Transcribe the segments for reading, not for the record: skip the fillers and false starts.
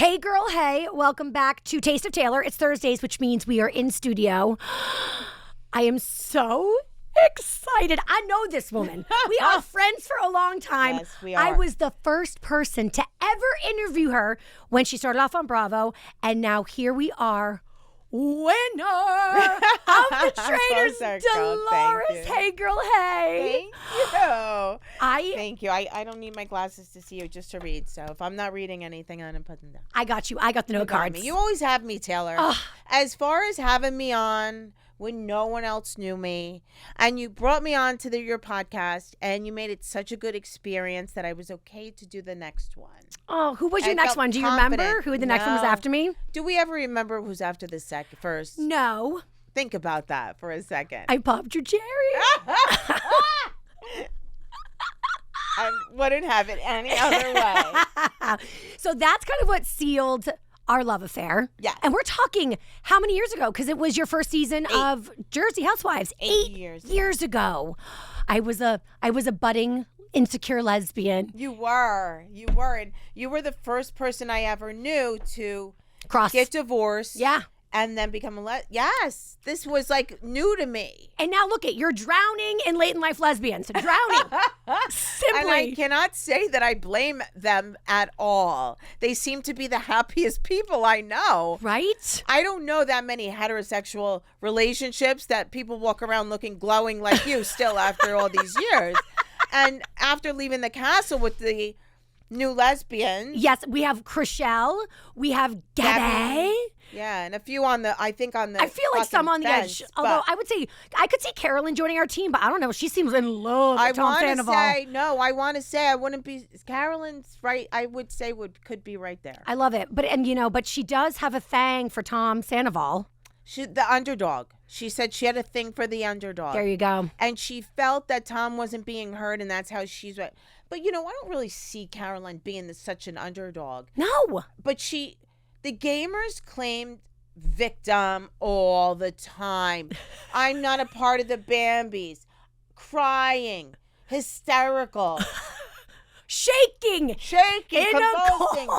Hey girl, hey, welcome back to Taste of Taylor. It's Thursdays, which means we are in studio. I am so excited. I know this woman. We are friends for a long time. Yes, we are. I was the first person to ever interview her when she started off on Bravo, and now here we are. Winner of the Traitors, Dolores. Hey, girl, hey. Thank you. I don't need my glasses to see you, just to read. So if I'm not reading anything, I'm going to put them down. I got you. I got the note cards. You always have me, Taylor. As far as having me on when no one else knew me, and you brought me on to your podcast, and you made it such a good experience that I was okay to do the next one. Oh, who was your next one? Do you remember who the next one was after me? Do we ever remember who's after the first? No. Think about that for a second. I popped your cherry. I wouldn't have it any other way. So that's kind of what sealed our love affair. Yeah. And we're talking how many years ago? Because it was your first season of Jersey Housewives. 8 years ago. I was a budding insecure lesbian. You were. And you were the first person I ever knew to get divorced. Yeah. And then become a yes. This was like new to me. And now look you're drowning in late in life lesbians. Drowning. Simply. And I cannot say that I blame them at all. They seem to be the happiest people I know. Right? I don't know that many heterosexual relationships that people walk around looking glowing like you still after all these years. And after leaving the castle with the new lesbians. Yes, we have Chriselle. We have Gabby. Yeah, and a few on the. I feel like some on the edge. Although I would say I could see Carolyn joining our team, but I don't know. She seems in love with Tom Sandoval. I want to say I wouldn't be. Carolyn's right. I would say could be right there. I love it, but she does have a thing for Tom Sandoval. The underdog. She said she had a thing for the underdog. There you go. And she felt that Tom wasn't being heard, and that's how she's. But I don't really see Carolyn being such an underdog. No. But the gamers claimed victim all the time. I'm not a part of the Bambis. Crying. Hysterical. Shaking. Convulsing.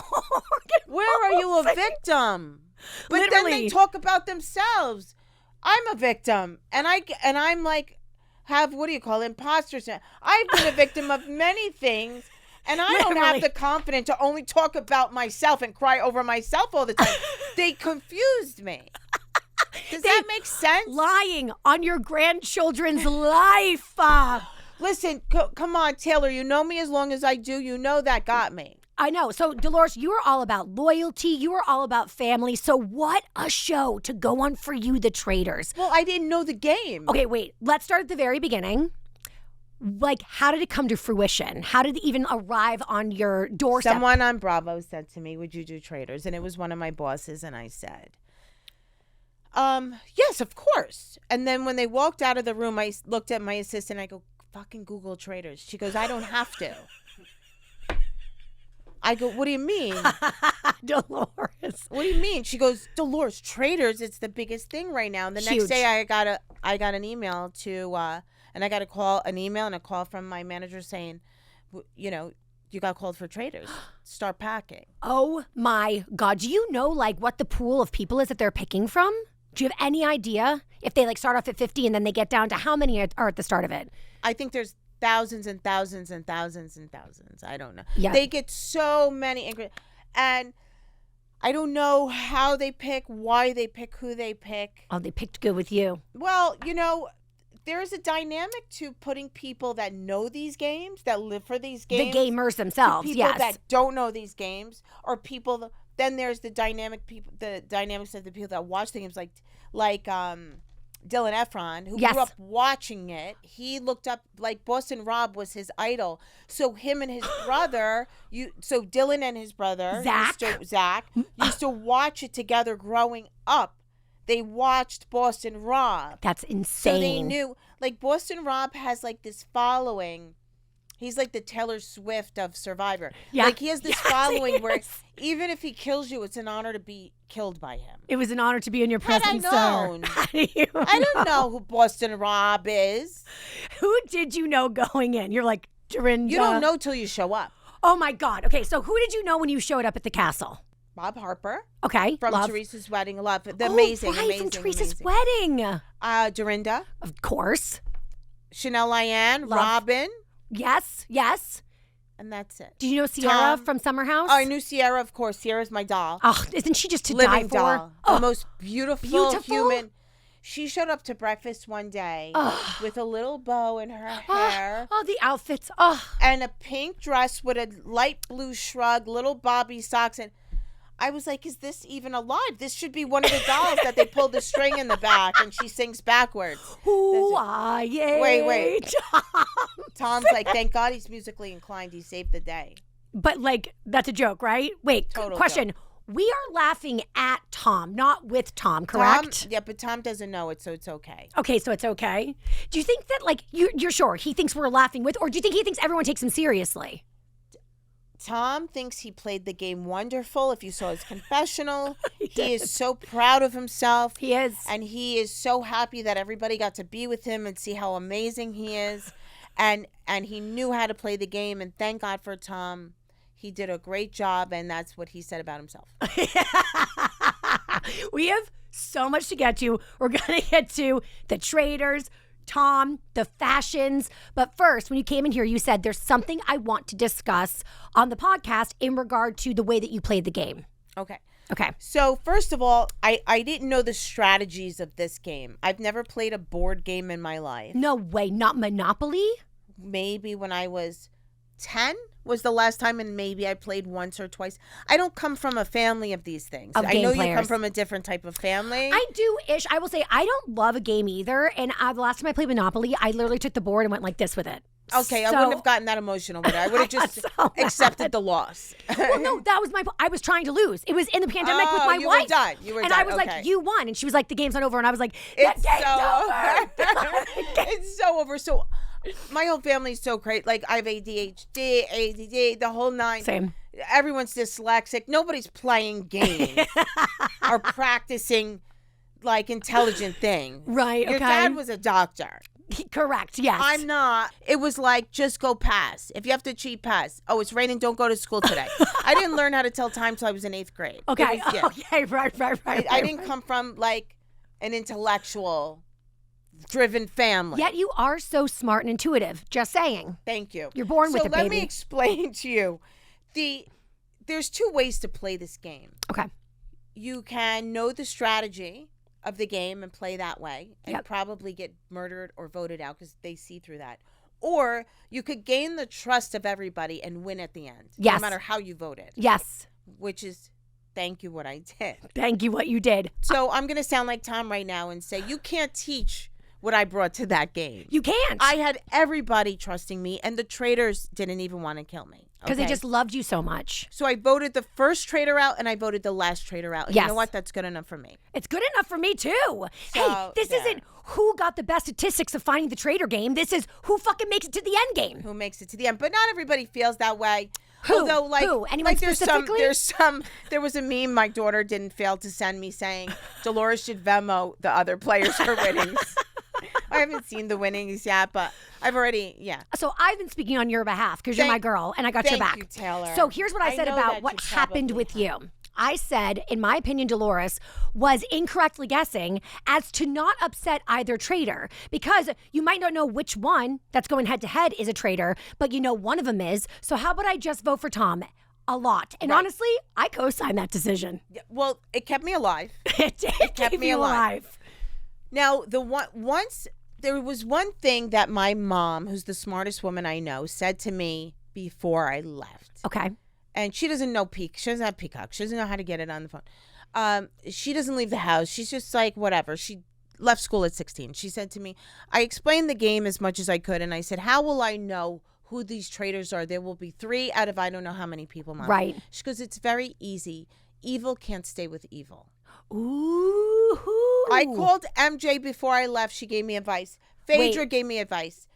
Where are you a victim? But Literally. Then they talk about themselves. I'm a victim. And I'm like, have, what do you call it, imposter syndrome. I've been a victim of many things. And I don't have the confidence to only talk about myself and cry over myself all the time. They confused me. Does that make sense? Lying on your grandchildren's life. Listen, come on, Taylor. You know me as long as I do. You know that got me. I know. So, Dolores, you are all about loyalty. You are all about family. So what a show to go on for you, the Traitors. Well, I didn't know the game. Okay, wait. Let's start at the very beginning. Like, how did it come to fruition? How did it even arrive on your doorstep? Someone on Bravo said to me, would you do Traitors? And it was one of my bosses, and I said, yes, of course. And then when they walked out of the room, I looked at my assistant, I go, fucking Google Traitors. She goes, I don't have to. I go, what do you mean? Dolores. What do you mean? She goes, Dolores, Traitors, it's the biggest thing right now. And the next day I got an email and I got an email and a call from my manager saying, you got called for Traitors. Start packing. Oh my God. Do you know what the pool of people is that they're picking from? Do you have any idea if they start off at 50 and then they get down to how many are at the start of it? I think there's thousands and thousands and thousands and thousands. I don't know. Yeah. They get so many. And I don't know how they pick, why they pick, who they pick. Oh, they picked good with you. Well, there's a dynamic to putting people that know these games, that live for these games. The gamers themselves, people yes. that don't know these games, or people. Then there's the dynamics of the people that watch the games, like Dylan Efron, who grew up watching it. He looked up, Boston Rob was his idol. So him and his brother, so Dylan and his brother, Zach, used to watch it together growing up. They watched Boston Rob. That's insane. So they knew, Boston Rob has this following. He's like the Taylor Swift of Survivor. Yeah. He has this following where even if he kills you, it's an honor to be killed by him. It was an honor to be in your presence, Had I known. I don't know who Boston Rob is. Who did you know going in? You're like, Dorinda. You don't know till you show up. Oh, my God. Okay, so who did you know when you showed up at the castle? Bob Harper. Okay. From love. Teresa's wedding. Love. Amazing. Right, amazing. from Teresa's amazing. wedding. Dorinda. Of course. Chanel Lyanne. Love. Robin. Yes. And that's it. Do you know Sierra from Summer House? Oh, I knew Sierra, of course. Sierra's my doll. Oh, isn't she just to Living die for? doll. Oh, The most beautiful human. She showed up to breakfast one day with a little bow in her hair. Oh, the outfits. Oh. And a pink dress with a light blue shrug, little bobby socks. And I was like, is this even alive? This should be one of the dolls that they pulled the string in the back and she sings backwards. Wait. Tom's like, thank God he's musically inclined. He saved the day. But like, that's a joke, right? Wait, Total question. joke. We are laughing at Tom, not with Tom, correct? Yeah, but Tom doesn't know it, so it's okay. Okay, so it's okay. Do you think that, like, you're sure he thinks we're laughing with, or do you think he thinks everyone takes him seriously? Tom thinks he played the game wonderful. If you saw his confessional, he is so proud of himself. He is. And he is so happy that everybody got to be with him and see how amazing he is. And he knew how to play the game, and thank God for Tom. He did a great job, and that's what he said about himself. We have so much to get to. We're going to get to the Traitors, Tom, the fashions. But first, when you came in here, you said there's something I want to discuss on the podcast in regard to the way that you played the game. Okay. So first of all, I didn't know the strategies of this game. I've never played a board game in my life. No way. Not Monopoly? Maybe when I was 10 was the last time, and maybe I played once or twice. I don't come from a family of these things. Of I game know players. You come from a different type of family. I do-ish. I will say I don't love a game either. And the last time I played Monopoly, I literally took the board and went like this with it. Okay, I wouldn't have gotten that emotional with it. I would have just accepted the loss. Well, no, that was I was trying to lose. It was in the pandemic with my you wife. Were done. You were and done. I was okay. like, you won. And she was like, the game's not over. And I was like, the game's over. It's so over. So my whole family's so great. Like, I have ADHD, ADD, the whole nine. Same. Everyone's dyslexic. Nobody's playing games or practicing, like, intelligent things. Right, Your dad was a doctor. Correct, yes. I'm not. It was like, just go pass. If you have to cheat, pass. Oh, it's raining, don't go to school today. I didn't learn how to tell time till I was in 8th grade. Okay, okay, right. I didn't come from, like, an intellectual driven family. Yet you are so smart and intuitive. Just saying. Thank you. You're born with it, baby. So let me explain to you. There's 2 ways to play this game. Okay. You can know the strategy of the game and play that way and probably get murdered or voted out because they see through that. Or you could gain the trust of everybody and win at the end. Yes. No matter how you voted. Yes. Which is, thank you, what I did. Thank you, what you did. So I'm going to sound like Tom right now and say, you can't teach what I brought to that game. You can't. I had everybody trusting me, and the traitors didn't even want to kill me. Because they just loved you so much. So I voted the first traitor out, and I voted the last traitor out. And you know what? That's good enough for me. It's good enough for me, too. Hey, this isn't who got the best statistics of finding the traitor game. This is who fucking makes it to the end game. Who makes it to the end. But not everybody feels that way. Who? Although, like, who? Anyone specifically? There was a meme my daughter didn't fail to send me saying, Dolores should Venmo the other players for winnings. I haven't seen the winnings yet, but I've already, So I've been speaking on your behalf because you're my girl and I got your back. Thank you, Taylor. So here's what I said about what happened with you. I said, in my opinion, Dolores was incorrectly guessing as to not upset either traitor because you might not know which one that's going head to head is a traitor, but you know one of them is. So how about I just vote for Tom? A lot. And honestly, I co-signed that decision. Yeah, well, it kept me alive. It did. It kept me alive. Now, once there was one thing that my mom, who's the smartest woman I know, said to me before I left. Okay. And she doesn't know She doesn't have Peacock. She doesn't know how to get it on the phone. She doesn't leave the house. She's just like, whatever. She left school at 16. She said to me, I explained the game as much as I could. And I said, how will I know who these traitors are? There will be 3 out of I don't know how many people, Mom. Right. She goes, it's very easy. Evil can't stay with evil. Ooh. I called MJ before I left. She gave me advice. Phaedra gave me advice.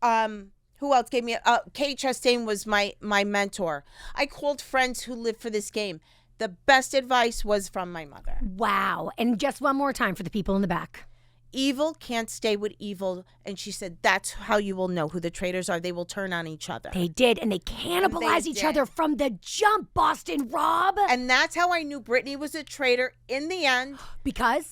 Who else gave me? Kate Chastain was my mentor. I called friends who live for this game. The best advice was from my mother. Wow. And just one more time for the people in the back. evil can't stay with evil. And she said, that's how you will know who the traitors are. They will turn on each other. They did, and they cannibalized each other from the jump, Boston Rob. And that's how I knew Brittany was a traitor in the end. Because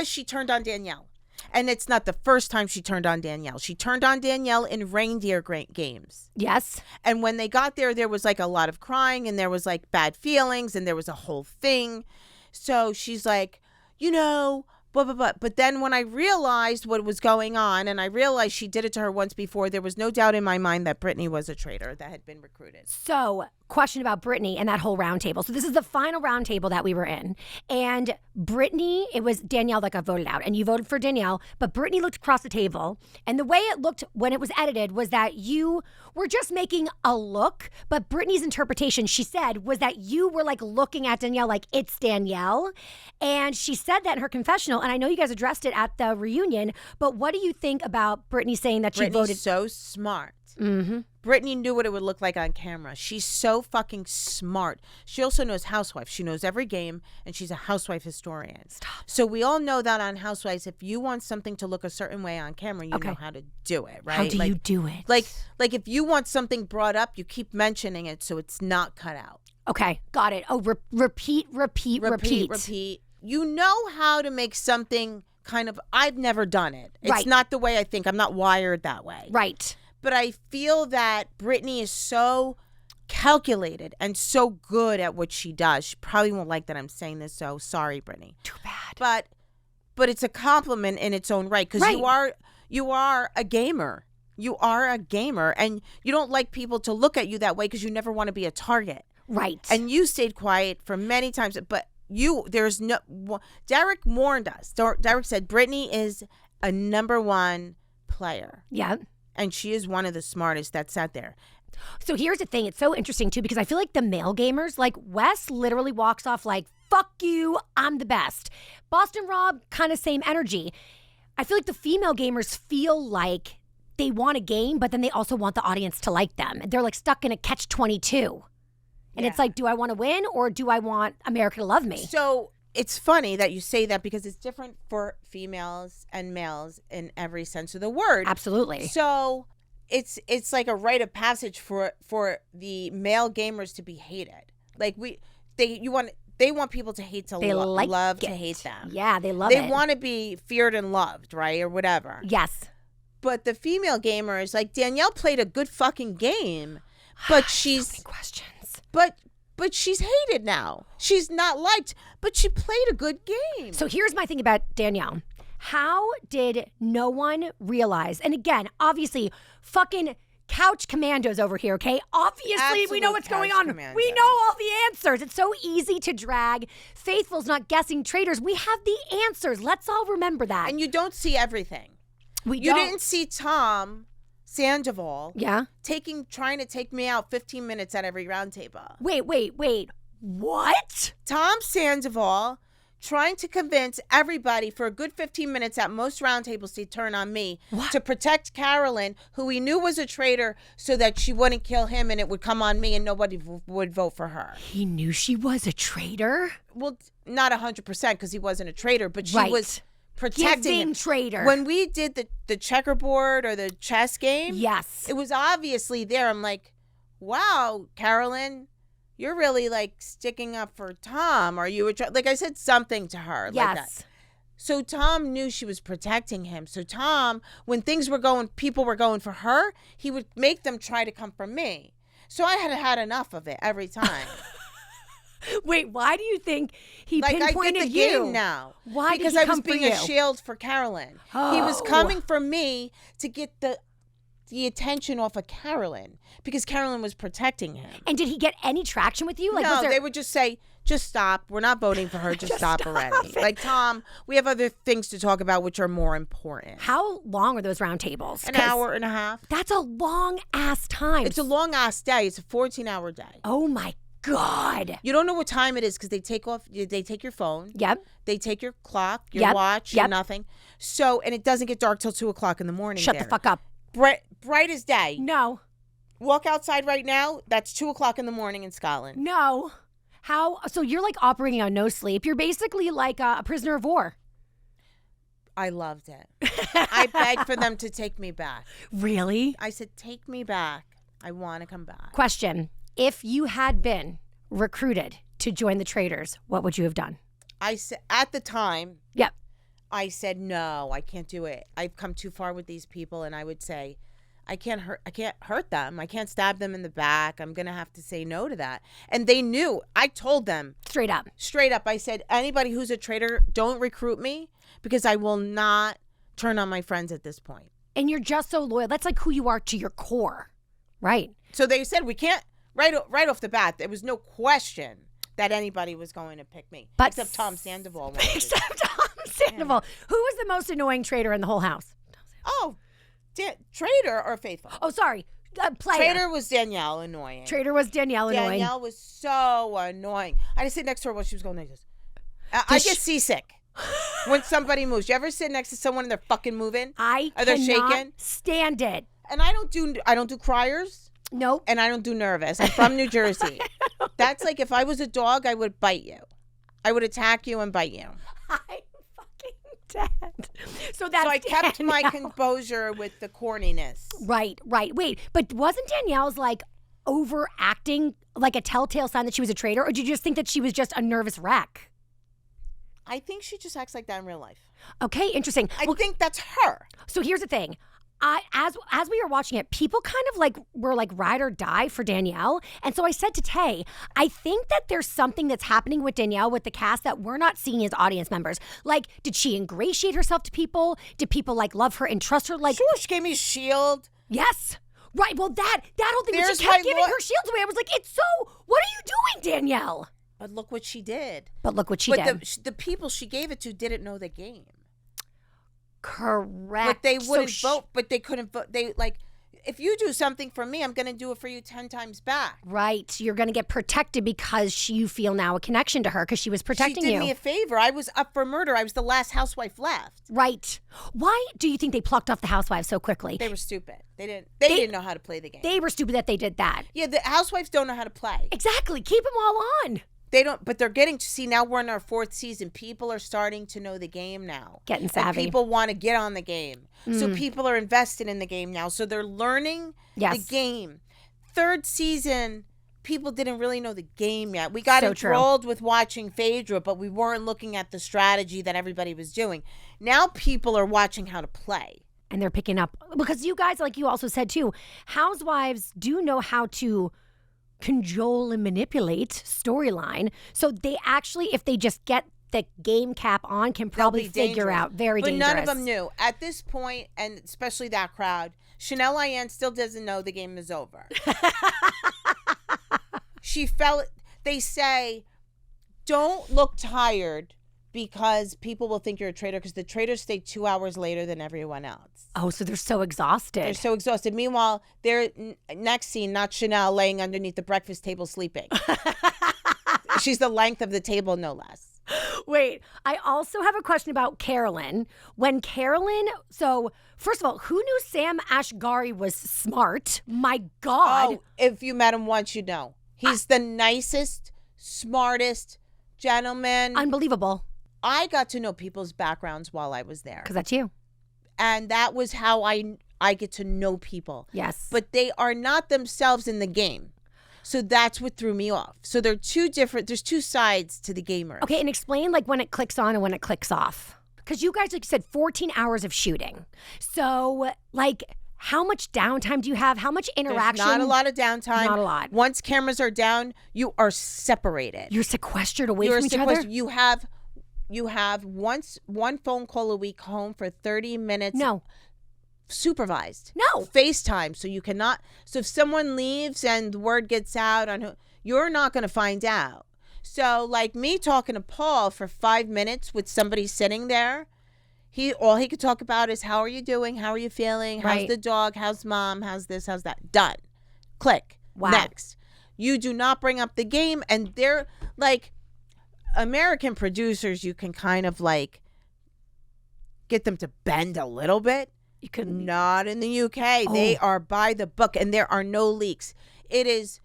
she turned on Danielle. And it's not the first time she turned on Danielle. She turned on Danielle in reindeer games. Yes. And when they got there was like a lot of crying and there was like bad feelings and there was a whole thing. So she's like, you know, blah, blah, blah. But then when I realized what was going on and I realized she did it to her once before, there was no doubt in my mind that Brittany was a traitor that had been recruited. So, question about Brittany and that whole round table. So this is the final round table that we were in. And Brittany, it was Danielle that got voted out. And you voted for Danielle. But Brittany looked across the table. And the way it looked when it was edited was that you were just making a look. But Brittany's interpretation, she said, was that you were like looking at Danielle like it's Danielle. And she said that in her confessional. And I know you guys addressed it at the reunion. But what do you think about Brittany saying that she voted? Brittany's so smart. Mm-hmm. Brittany knew what it would look like on camera. She's so fucking smart. She also knows Housewives. She knows every game, and she's a Housewife historian. Stop. So we all know that on Housewives, if you want something to look a certain way on camera, you know how to do it, right? How do you do it? Like if you want something brought up, you keep mentioning it so it's not cut out. Okay, got it. Oh, repeat. You know how to make something kind of, I've never done it. It's not the way I think. I'm not wired that way. Right. But I feel that Brittany is so calculated and so good at what she does. She probably won't like that I'm saying this, so sorry, Brittany. Too bad. But it's a compliment in its own right because you are a gamer. You are a gamer, and you don't like people to look at you that way because you never want to be a target. Right. And you stayed quiet for many times, but Derek warned us. Derek said Brittany is a number one player. Yeah. And she is one of the smartest that sat there. So here's the thing. It's so interesting, too, because I feel like the male gamers, like Wes literally walks off like, fuck you, I'm the best. Boston Rob, kind of same energy. I feel like the female gamers feel like they want a game, but then they also want the audience to like them. They're like stuck in a catch-22. And it's like, do I want to win or do I want America to love me? So it's funny that you say that because it's different for females and males in every sense of the word. Absolutely. So it's like a rite of passage for the male gamers to be hated. Like they want people to hate to love to hate them. Yeah, they love it. They want to be feared and loved, right? Or whatever. Yes. But the female gamers, like Danielle played a good fucking game, but she's so many questions. But she's hated now. She's not liked, but she played a good game. So here's my thing about Danielle. How did no one realize? And again, obviously, fucking couch commandos over here, okay? Obviously, Absolute we know what's going on. Commando. We know all the answers. It's so easy to drag Faithful's not guessing traitors. We have the answers. Let's all remember that. And you don't see everything. You didn't see Tom Sandoval trying to take me out 15 minutes at every round table. Wait. What? Tom Sandoval trying to convince everybody for a good 15 minutes at most round tables to turn on me to protect Carolyn, who he knew was a traitor, so that she wouldn't kill him and it would come on me and nobody would vote for her. He knew she was a traitor? Well, not 100% because he wasn't a traitor, but she was protecting him. Traitor. When we did the checkerboard or the chess game, yes, it was obviously there. I'm like, wow, Carolyn, you're really like sticking up for Tom. Are you like I said something to her like that. So Tom knew she was protecting him. So Tom, when people were going for her, he would make them try to come for me. So I had enough of it every time. Wait, why do you think he pinpointed you? I get the game now. Why? Because did he I was being a shield for Carolyn. He was coming for me to get the attention off of Carolyn because Carolyn was protecting him. And did he get any traction with you? Like, no, they would just say, just stop. We're not voting for her. Just stop already. Like, Tom, we have other things to talk about which are more important. How long are those round tables? An hour and a half. That's a long ass time. It's a long ass day. It's a 14-hour day. Oh my God. You don't know what time it is because they take your phone. Yep. They take your clock, your watch, your nothing. So, and it doesn't get dark till 2:00 in the morning. Shut the fuck up. Bright as day. No. Walk outside right now. That's 2:00 in the morning in Scotland. No. How? So you're like operating on no sleep. You're basically like a prisoner of war. I loved it. I begged for them to take me back. Really? I said, take me back. I want to come back. Question. If you had been recruited to join the Traitors, what would you have done? I said, at the time, Yep. I said, no, I can't do it. I've come too far with these people. And I would say, I can't hurt them. I can't stab them in the back. I'm going to have to say no to that. And they knew. I told them. Straight up. I said, anybody who's a traitor, don't recruit me because I will not turn on my friends at this point. And you're just so loyal. That's like who you are to your core. Right. So they said, we can't, right off the bat, there was no question that anybody was going to pick me. But except Tom Sandoval. Except Tom Sandoval. Who was the most annoying traitor in the whole house? Oh, traitor or faithful? Oh, sorry. Player. Traitor was Danielle annoying. Traitor was Danielle annoying. Danielle was so annoying. I just sit next to her while she was going like this. I get seasick when somebody moves. You ever sit next to someone and they're fucking moving? I Are they cannot shaking? Stand it. And I don't do criers. Nope. And I don't do nervous. I'm from New Jersey. That's like if I was a dog, I would bite you. I would attack you and bite you. I'm fucking dead. So I kept my composure with the corniness. Right. Wait, but wasn't Danielle's like overacting like a telltale sign that she was a traitor, or did you just think that she was just a nervous wreck? I think she just acts like that in real life. Okay, interesting. I think that's her. So here's the thing. As we were watching it, people kind of like were like ride or die for Danielle. And so I said to Tay, I think that there's something that's happening with Danielle with the cast that we're not seeing as audience members. Like, did she ingratiate herself to people? Did people like love her and trust her? Like, sure, she gave me a shield. Yes. Right. Well, that whole thing when she kept giving her shields away, I was like, what are you doing, Danielle? But look what she did. But the people she gave it to didn't know the game. Correct. But they wouldn't vote, but they couldn't vote. They like, if you do something for me, I'm going to do it for you 10 times back. Right. You're going to get protected because you feel now a connection to her because she was protecting you. She did me a favor. I was up for murder. I was the last housewife left. Right. Why do you think they plucked off the housewives so quickly? They were stupid. They didn't know how to play the game. They were stupid that they did that. Yeah, the housewives don't know how to play. Exactly. Keep them all on. They don't, but they're getting to see now we're in our 4th season. People are starting to know the game now. Getting savvy. And people want to get on the game. So people are invested in the game now. So they're learning the game. 3rd season, people didn't really know the game yet. We got enthralled with watching Phaedra, but we weren't looking at the strategy that everybody was doing. Now people are watching how to play. And they're picking up. Because you guys, like you also said too, housewives do know how to cajole and manipulate storyline. So they actually, if they just get the game cap on, can probably figure out very dangerous. But none of them knew. At this point, and especially that crowd, Chanel Ayan still doesn't know the game is over. She felt, they say, don't look tired because people will think you're a traitor because the traitors stay 2 hours later than everyone else. Oh, so they're so exhausted. They're so exhausted. Meanwhile, they're next scene, not Chanel laying underneath the breakfast table sleeping. She's the length of the table, no less. Wait, I also have a question about Carolyn. So first of all, who knew Sam Ashgari was smart? My God. Oh, if you met him once, you know. He's the nicest, smartest gentleman. Unbelievable. I got to know people's backgrounds while I was there. Because that's you. And that was how I get to know people. Yes. But they are not themselves in the game. So that's what threw me off. So there's two sides to the gamer. Okay, and explain like when it clicks on and when it clicks off. Because you guys, like you said, 14 hours of shooting. So like how much downtime do you have? How much interaction? There's not a lot of downtime. Not a lot. Once cameras are down, you are separated. You're sequestered away from each other? You have one phone call a week home for 30 minutes. No. Supervised. No. FaceTime. So you cannot. So if someone leaves and the word gets out on who, you're not going to find out. So like me talking to Paul for 5 minutes with somebody sitting there, all he could talk about is how are you doing? How are you feeling? How's the dog? How's mom? How's this? How's that? Done. Click. Wow. Next. You do not bring up the game, and they're like American producers. You can kind of like get them to bend a little bit. You couldn't. Not in the UK. Oh. They are by the book, and there are no leaks. It is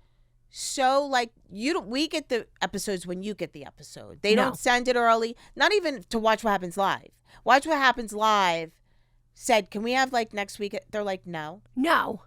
so like we get the episodes when you get the episode. They don't send it early, not even to Watch What Happens Live. Watch What Happens Live said, can we have like next week? They're like, no,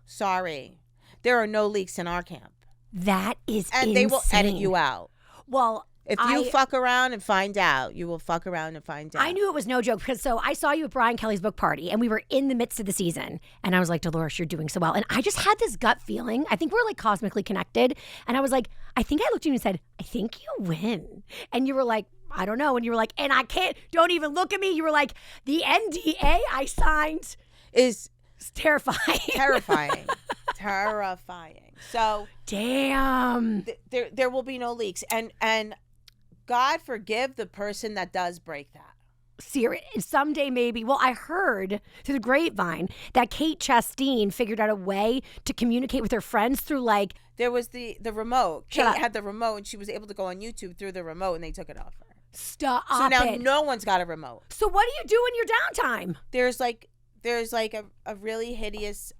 sorry, there are no leaks in our camp. That is and insane. They will edit you out. Well, if you fuck around and find out, you will fuck around and find out. I knew it was no joke because so I saw you at Brian Kelly's book party and we were in the midst of the season and I was like, Dolores, you're doing so well. And I just had this gut feeling. I think we're like cosmically connected. And I was like, I think I looked at you and said, I think you win. And you were like, I don't know. And you were like, and I can't, don't even look at me. You were like, the NDA I signed is terrifying. Terrifying. So damn. There will be no leaks. And God forgive the person that does break that. Serious. Someday maybe. Well, I heard through the grapevine that Kate Chastain figured out a way to communicate with her friends through like. There was the remote. Kate had the remote and she was able to go on YouTube through the remote and they took it off her. Stop So now it. no one's got a remote. So what do you do in your downtime? There's like a really hideous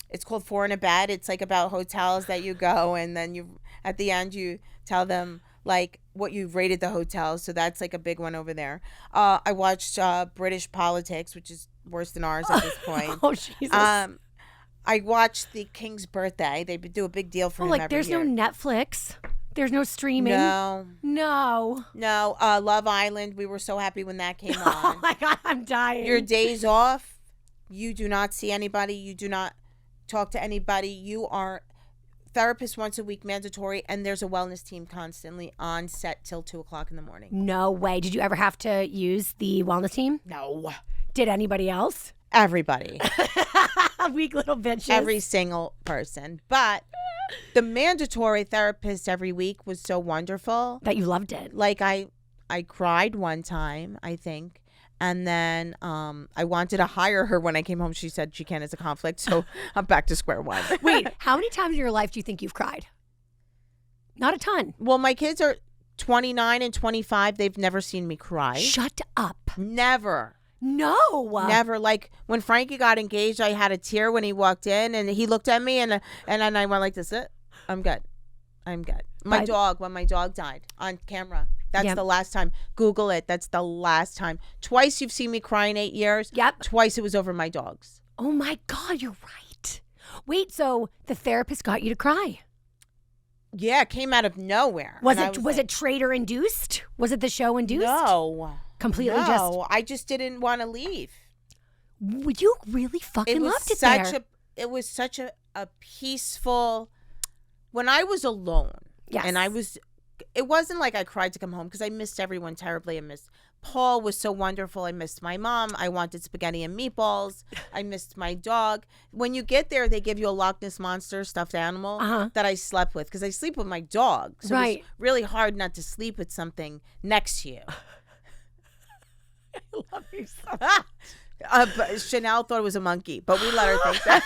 it's called Four in a Bed. It's like about hotels that you go and then you at the end you tell them like what you rated the hotel. So that's like a big one over there. I watched British politics, which is worse than ours at this point. Oh Jesus. I watched the King's birthday. They do a big deal for him every year. There's no Netflix. There's no streaming. No. Love Island. We were so happy when that came on. Oh my God, I'm dying. Your days off, you do not see anybody. You do not talk to anybody. You are therapist once a week mandatory, and there's a wellness team constantly on set till 2:00 in the morning. No way. Did you ever have to use the wellness team? No. Did anybody else? Everybody. Weak little bitches. Every single person. But the mandatory therapist every week was so wonderful. That you loved it. Like I cried one time, I think. And then I wanted to hire her when I came home. She said she can't as a conflict. So I'm back to square one. Wait, how many times in your life do you think you've cried? Not a ton. Well, my kids are 29 and 25. They've never seen me cry. Shut up. Never. No. Never. Like when Frankie got engaged, I had a tear when he walked in and he looked at me and then I went like this. I'm good. My dog, when my dog died on camera. That's the last time. Google it. That's the last time. Twice you've seen me cry in 8 years. Yep. Twice it was over my dogs. Oh my God, you're right. Wait, so the therapist got you to cry? Yeah, it came out of nowhere. Was it Traitor induced? Was it the show induced? No. Completely I just didn't want to leave. You really fucking loved it there. It was such a peaceful, when I was alone. Yes. And it wasn't like I cried to come home because I missed everyone terribly. I missed Paul was so wonderful. I missed my mom. I wanted spaghetti and meatballs. I missed my dog. When you get there, they give you a Loch Ness Monster stuffed animal that I slept with because I sleep with my dog. So it's really hard not to sleep with something next to you. I love you so much. But Chanel thought it was a monkey, but we let her think that.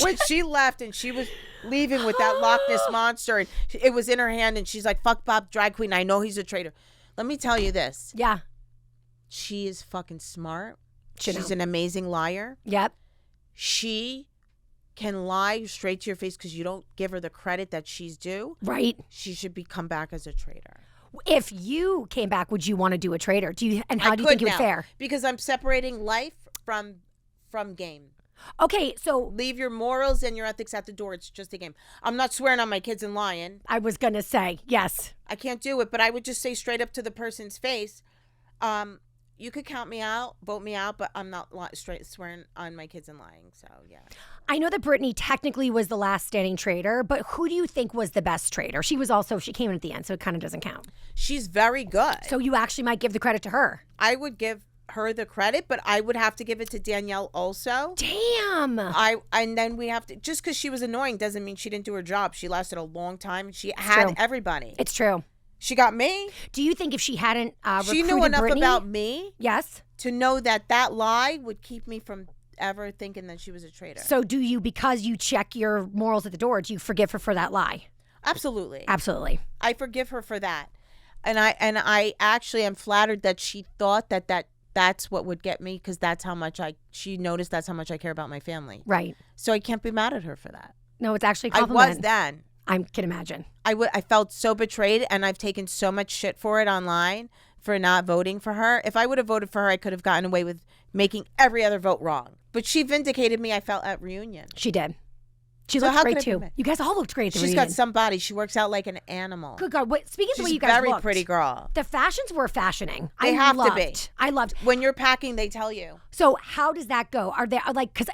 When she left and she was leaving with that Loch Ness Monster and it was in her hand and she's like, fuck Bob, drag queen. I know he's a traitor. Let me tell you this. Yeah. She is fucking smart. Chanel. She's an amazing liar. Yep. She can lie straight to your face because you don't give her the credit that she's due. Right. She should come back as a traitor. If you came back, would you want to do a traitor? How do you think it would fare? Because I'm separating life from game. Okay, so leave your morals and your ethics at the door. It's just a game. I'm not swearing on my kids and lying. I was gonna say yes. I can't do it, but I would just say straight up to the person's face, you could count me out, vote me out, but I'm not straight swearing on my kids and lying. So yeah. I know that Brittany technically was the last standing traitor, but who do you think was the best traitor? She came in at the end, so it kind of doesn't count. She's very good. So you actually might give the credit to her. I would give her the credit, but I would have to give it to Danielle also. Damn. And then we have to, just because she was annoying doesn't mean she didn't do her job. She lasted a long time. She had everybody. It's true. She got me. Do you think if she hadn't she knew enough Brittany, about me, yes, to know that lie would keep me from ever thinking that she was a traitor. So do you, because you check your morals at the door, do you forgive her for that lie? Absolutely. Absolutely. I forgive her for that. And I actually am flattered that she thought that that's what would get me, because that's how much she noticed that's how much I care about my family. Right. So I can't be mad at her for that. No, it's actually a compliment. I was then. I can imagine. I felt so betrayed, and I've taken so much shit for it online for not voting for her. If I would have voted for her, I could have gotten away with making every other vote wrong. But she vindicated me, I felt, at reunion. She did. She looked great too. You guys all looked great at the reunion. She's got some body. She works out like an animal. Good God. Speaking of the way you guys looked. She's a very pretty girl. The fashions were fashioning. They have to be. I loved. When you're packing, they tell you. So how does that go? Are they like, because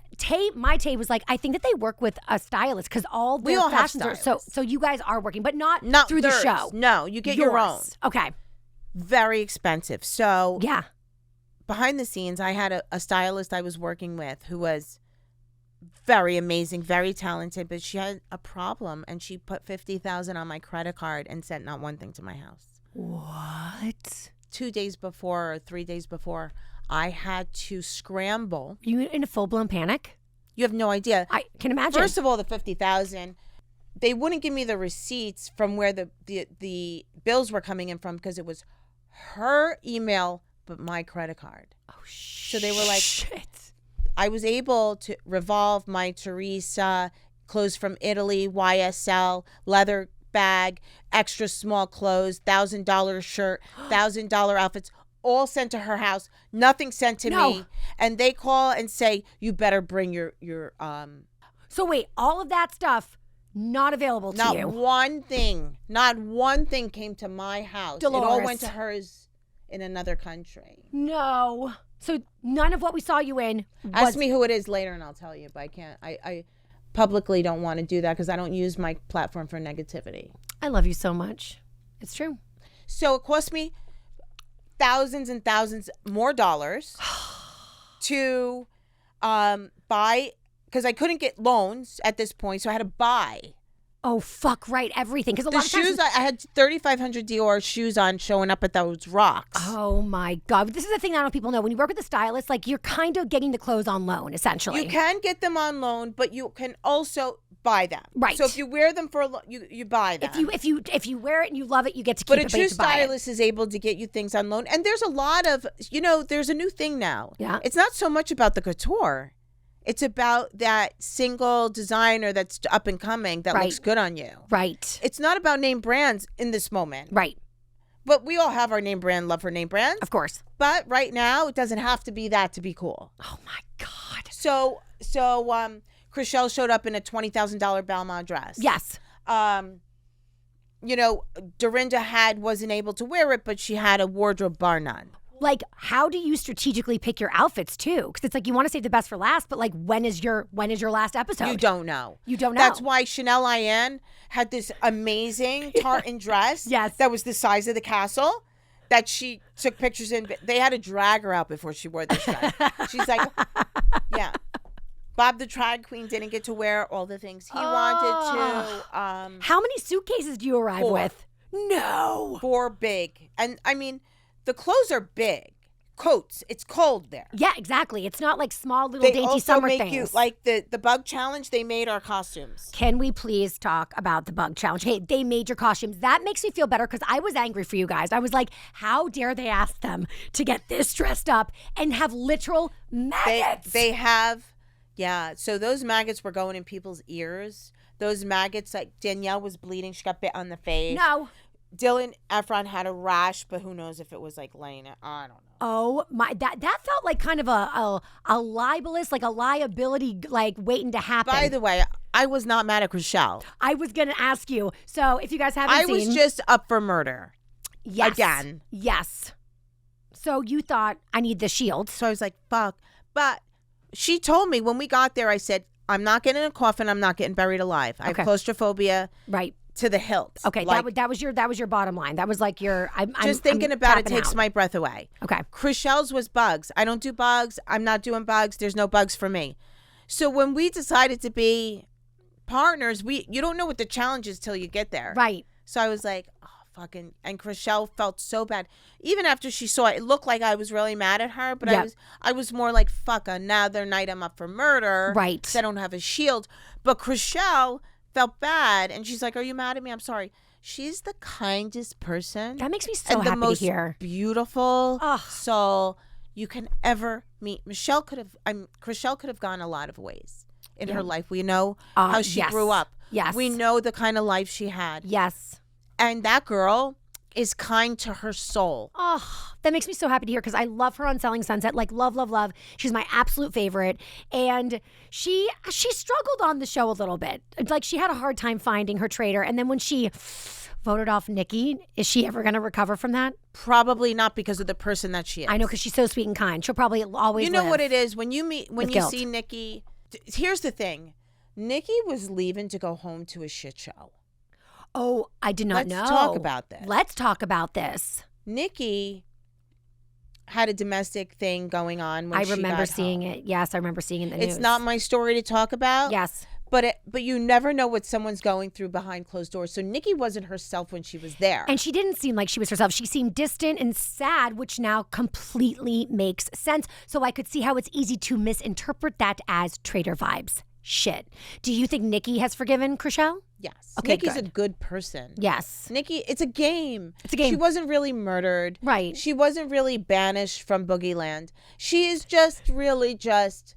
my Tay was like, I think that they work with a stylist because all their fashions are. So you guys are working, but not through theirs. The show. No, you get your own. Okay. Very expensive. So yeah. Behind the scenes, I had a stylist I was working with who was very amazing, very talented, but she had a problem, and she put $50,000 on my credit card and sent not one thing to my house. What? 2 days before or 3 days before, I had to scramble. You in a full-blown panic? You have no idea. I can imagine. First of all, the $50,000, they wouldn't give me the receipts from where the bills were coming in from, because it was her email but my credit card. Oh shit! So they were like, shit. I was able to revolve my Teresa, clothes from Italy, YSL, leather bag, extra small clothes, $1,000 shirt, $1,000 outfits, all sent to her house, nothing sent to me. And they call and say, you better bring your So wait, all of that stuff not available to you? Not one thing came to my house. Dolores. It all went to hers in another country. No. So none of what we saw you in Ask me who it is later and I'll tell you, but I can't. I publicly don't want to do that because I don't use my platform for negativity. I love you so much. It's true. So it cost me thousands and thousands more dollars to buy, because I couldn't get loans at this point, so I had to buy. Oh, fuck, right, everything. Because a the lot of shoes, I had 3,500 Dior shoes on showing up at those rocks. Oh, my God. This is the thing that I don't know if people know. When you work with a stylist, like, you're kind of getting the clothes on loan, essentially. You can get them on loan, but you can also buy them. Right. So if you wear them for you buy them. If you wear it and you love it, you get to keep it. But a true stylist is able to get you things on loan. And there's a lot of, there's a new thing now. Yeah. It's not so much about the couture. It's about that single designer that's up and coming that looks good on you. Right. It's not about name brands in this moment. Right. But we all have our name brand love for name brands. Of course. But right now, it doesn't have to be that to be cool. Oh, my God. So Chriselle showed up in a $20,000 Balmain dress. Yes. Dorinda wasn't able to wear it, but she had a wardrobe bar none. Like, how do you strategically pick your outfits too? Because it's like you want to save the best for last, but like, when is your last episode? You don't know. You don't know. That's why Chanel Ian had this amazing tartan dress. Yes. That was the size of the castle that she took pictures in. They had to drag her out before she wore this dress. She's like, yeah. Bob the drag queen didn't get to wear all the things he wanted to. How many suitcases do you arrive with? No. 4 big. And I mean, the clothes are big. Coats. It's cold there. Yeah, exactly. It's not like small little dainty summer things. They also make you, like the bug challenge, they made our costumes. Can we please talk about the bug challenge? Hey, they made your costumes. That makes me feel better because I was angry for you guys. I was like, how dare they ask them to get this dressed up and have literal maggots? They have, yeah. So those maggots were going in people's ears. Those maggots, like Danielle was bleeding. She got bit on the face. No. Dylan Efron had a rash, but who knows if it was like laying it. I don't know. Oh my! That felt like kind of a libelous, like a liability, like waiting to happen. By the way, I was not mad at Chriselle. I was gonna ask you. So if you guys haven't seen, I was just up for murder. Yes. Again. Yes. So you thought I need the shield. So I was like, fuck. But she told me when we got there, I said, I'm not getting in a coffin. I'm not getting buried alive. I have claustrophobia. Right. To the hilt. Okay, like, that was your bottom line. That was like your. I'm thinking about it takes my breath away. Okay. Chriselle's was bugs. I don't do bugs. I'm not doing bugs. There's no bugs for me. So when we decided to be partners, you don't know what the challenge is till you get there. Right. So I was like, oh fucking, and Chriselle felt so bad. Even after she saw it, it looked like I was really mad at her, but I was more like, fuck, another night I'm up for murder. Right. 'Cause I don't have a shield. But Chriselle felt bad, and she's like, are you mad at me? I'm sorry. She's the kindest person. That makes me so and happy the most to hear. Beautiful soul. you can ever meet. Chrishell could have gone a lot of ways in her life. We know how she grew up. Yes. We know the kind of life she had. Yes. And that girl is kind to her soul. Oh, that makes me so happy to hear because I love her on Selling Sunset. Like, love, love, love. She's my absolute favorite. And she struggled on the show a little bit. Like, she had a hard time finding her traitor. And then when she voted off Nikki, is she ever going to recover from that? Probably not because of the person that she is. I know, because she's so sweet and kind. She'll probably always You know live what it is? When you guilt. see Nikki, here's the thing. Nikki was leaving to go home to a shit show. Oh, I did not know. Let's talk about this. Let's talk about this. Nikki had a domestic thing going on when she got home. I remember seeing it. Yes, I remember seeing it in the news. It's not my story to talk about. Yes. But you never know what someone's going through behind closed doors. So Nikki wasn't herself when she was there. And she didn't seem like she was herself. She seemed distant and sad, which now completely makes sense. So I could see how it's easy to misinterpret that as traitor vibes. Shit. Do you think Nikki has forgiven Chrishell? Yes. Okay, Nikki's good. a good person. Yes. Nikki, it's a game. It's a game. She wasn't really murdered. Right. She wasn't really banished from Boogie Land. She is just really just,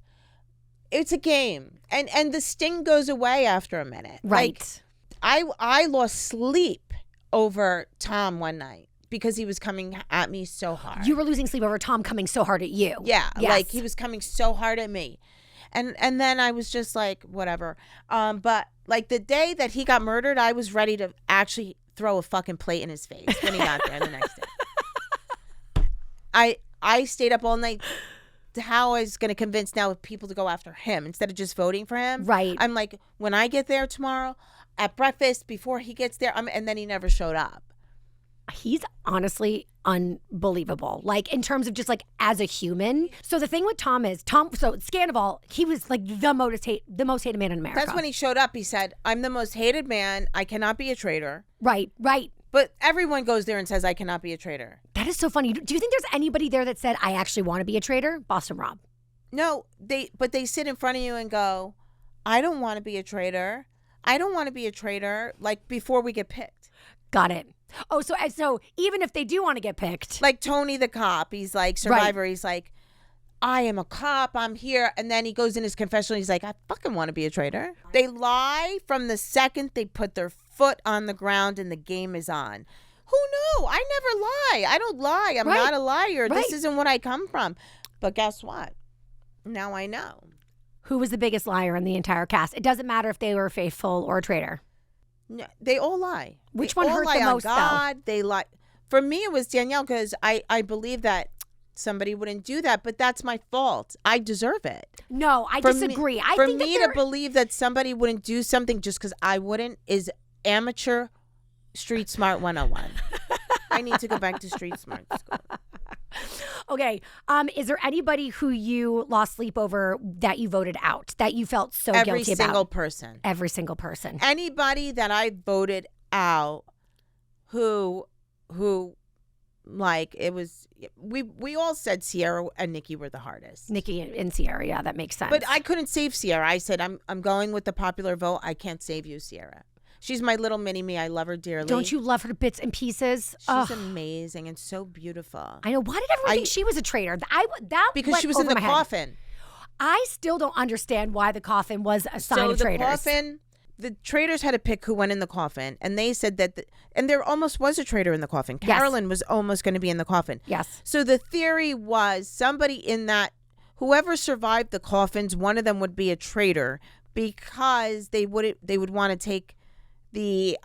it's a game. And the sting goes away after a minute. Right. Like, I lost sleep over Tom one night because he was coming at me so hard. You were losing sleep over Tom coming so hard at you. Yeah. Yes. Like he was coming so hard at me. And then I was just like, whatever. But like the day that he got murdered, I was ready to actually throw a fucking plate in his face when he got there the next day. I stayed up all night. How I was going to convince now people to go after him instead of just voting for him. Right. I'm like, when I get there tomorrow at breakfast before he gets there, and then he never showed up. He's honestly unbelievable. Like in terms of just like as a human. So the thing with Tom is so Sandoval, he was like the most hated man in America. That's when he showed up. He said, I'm the most hated man. I cannot be a traitor. Right. But everyone goes there and says, I cannot be a traitor. That is so funny. Do you think there's anybody there that said, I actually want to be a traitor? Boston Rob. No, but they sit in front of you and go, I don't want to be a traitor. I don't want to be a traitor, like before we get picked. Got it. Oh, so even if they do want to get picked. Like Tony the cop, he's like Survivor. Right. He's like, I am a cop. I'm here. And then he goes in his confessional. He's like, I fucking want to be a traitor. They lie from the second they put their foot on the ground and the game is on. Who knew? I never lie. I don't lie. I'm not a liar. This isn't what I come from. But guess what? Now I know. Who was the biggest liar in the entire cast? It doesn't matter if they were faithful or a traitor. No, they all lie. Which one hurt the most, God, though? They lie. For me, it was Danielle because I believe that somebody wouldn't do that, but that's my fault. I deserve it. No, I disagree. For me to believe that somebody wouldn't do something just because I wouldn't is amateur street smart 101. I need to go back to street smart school. Okay. Is there anybody who you lost sleep over that you voted out, that you felt so guilty about? Every single person. Every single person. Anybody that I voted out who like it was, we all said Sierra and Nikki were the hardest. Nikki and Sierra, yeah, that makes sense. But I couldn't save Sierra. I said, I'm going with the popular vote. I can't save you, Sierra. She's my little mini me. I love her dearly. Don't you love her to bits and pieces? She's amazing and so beautiful. I know. Why did everyone think she was a traitor? Because she was in the coffin. I still don't understand why the coffin was a sign of traitors. The traitors had to pick who went in the coffin, and they said that, and there almost was a traitor in the coffin. Carolyn was almost going to be in the coffin. Yes. So the theory was somebody in that, whoever survived the coffins, one of them would be a traitor because they would want to take the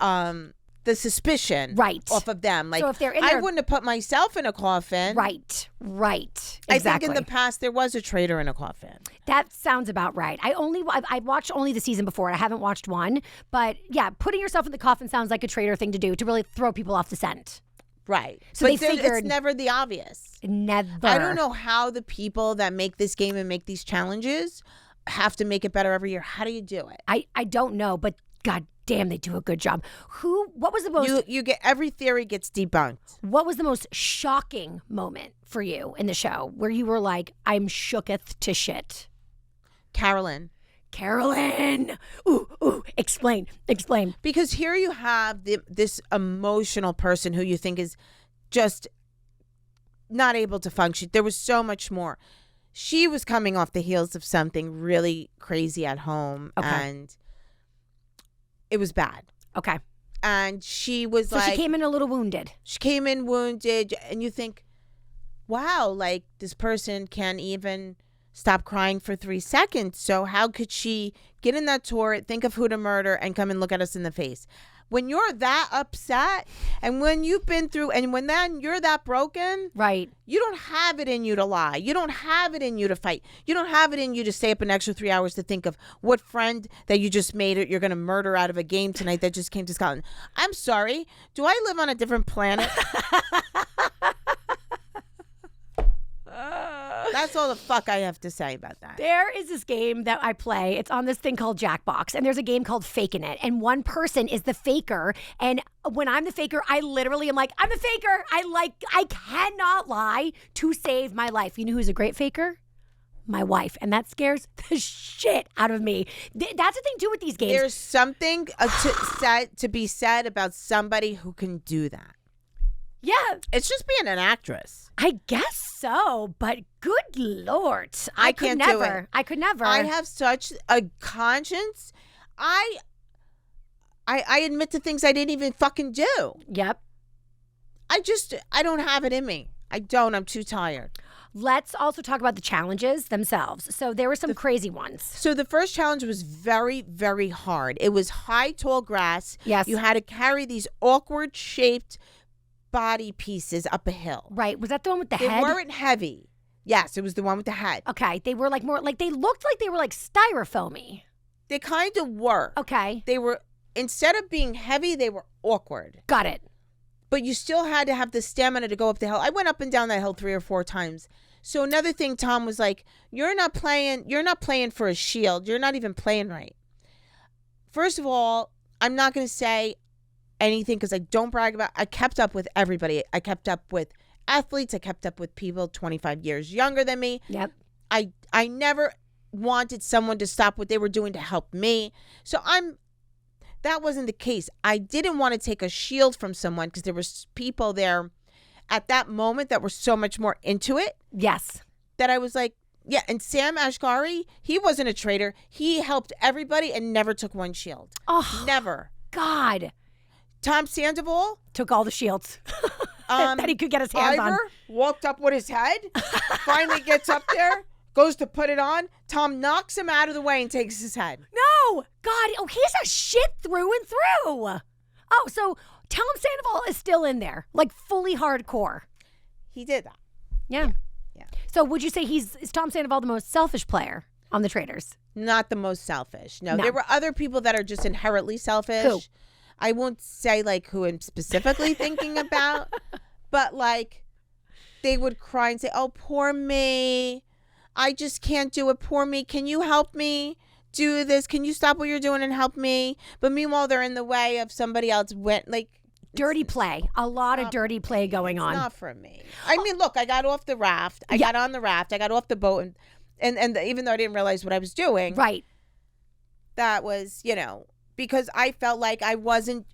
suspicion off of them. Like, so if they're in there, I wouldn't have put myself in a coffin. Right. Exactly. I think in the past there was a traitor in a coffin. That sounds about right. I watched only the season before. I haven't watched one. But yeah, putting yourself in the coffin sounds like a traitor thing to do, to really throw people off the scent. Right. So they figured it's never the obvious. Never. I don't know how the people that make this game and make these challenges have to make it better every year. How do you do it? I don't know, but God damn, they do a good job. What was the most... You get, every theory gets debunked. What was the most shocking moment for you in the show where you were like, I'm shooketh to shit? Carolyn. Ooh, explain. Because here you have this emotional person who you think is just not able to function. There was so much more. She was coming off the heels of something really crazy at home, and it was bad. Okay. And she was so she came in a little wounded. She came in wounded, and you think, wow, like this person can't even stop crying for 3 seconds. So how could she get in that tour, think of who to murder, and come and look at us in the face? When you're that upset, and when you've been through, and when then you're that broken, right? You don't have it in you to lie. You don't have it in you to fight. You don't have it in you to stay up an extra 3 hours to think of what friend that you just made it you're going to murder out of a game tonight that just came to Scotland. I'm sorry. Do I live on a different planet? That's all the fuck I have to say about that. There is this game that I play. It's on this thing called Jackbox, and there's a game called Faking It, and one person is the faker, and when I'm the faker, I literally am like, I'm the faker. I cannot lie to save my life. You know who's a great faker? My wife, and that scares the shit out of me. That's the thing too with these games. There's something to be said about somebody who can do that. Yeah. It's just being an actress. I guess so, but good Lord. I could never. I could never. I have such a conscience. I admit to things I didn't even fucking do. Yep. I don't have it in me. I don't. I'm too tired. Let's also talk about the challenges themselves. So there were some crazy ones. So the first challenge was very, very hard. It was high, tall grass. Yes. You had to carry these awkward shaped body pieces up a hill. Right. Was that the one with the head? They weren't heavy. Yes, it was the one with the head. Okay. They were like more like they looked like they were like styrofoamy. They kind of were. Okay. They were, instead of being heavy, they were awkward. Got it. But you still had to have the stamina to go up the hill. I went up and down that hill 3 or 4 times. So another thing, Tom was like, you're not playing for a shield. You're not even playing right. First of all, I'm not going to say anything because I don't brag about. I kept up with everybody. I kept up with athletes. I kept up with people 25 years younger than me. Yep. I never wanted someone to stop what they were doing to help me. So that wasn't the case. I didn't want to take a shield from someone because there was people there at that moment that were so much more into it. Yes. That I was like, yeah. And Sam Ashgari, he wasn't a traitor. He helped everybody and never took one shield. Oh, never. God. Tom Sandoval took all the shields that he could get his hands on. Walked up with his head, finally gets up there, goes to put it on. Tom knocks him out of the way and takes his head. No, God. Oh, he's a shit through and through. Oh, so Tom Sandoval is still in there, like fully hardcore. He did that. Yeah. So would you say is Tom Sandoval the most selfish player on the Traitors? Not the most selfish. No. There were other people that are just inherently selfish. Who? I won't say like who I'm specifically thinking about, but like they would cry and say, oh, poor me. I just can't do it. Poor me. Can you help me do this? Can you stop what you're doing and help me? But meanwhile, they're in the way of somebody else. Dirty play. A lot of dirty play going on. It's not for me. I mean, look, I got off the raft. I got on the raft. I got off the boat. And even though I didn't realize what I was doing. Right. That was, because I felt like I wasn't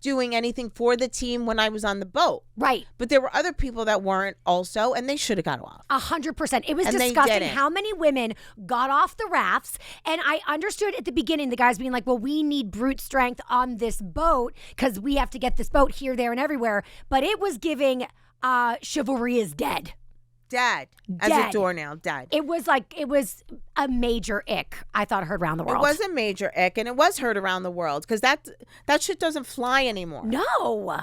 doing anything for the team when I was on the boat. Right. But there were other people that weren't also, and they should have got off. 100%. It was disgusting how many women got off the rafts. And I understood at the beginning, the guys being like, well, we need brute strength on this boat because we have to get this boat here, there, and everywhere. But it was giving chivalry is dead. Dead. As a doornail, dead. It was a major ick, I thought, heard around the world. It was a major ick, and it was heard around the world because that shit doesn't fly anymore. No.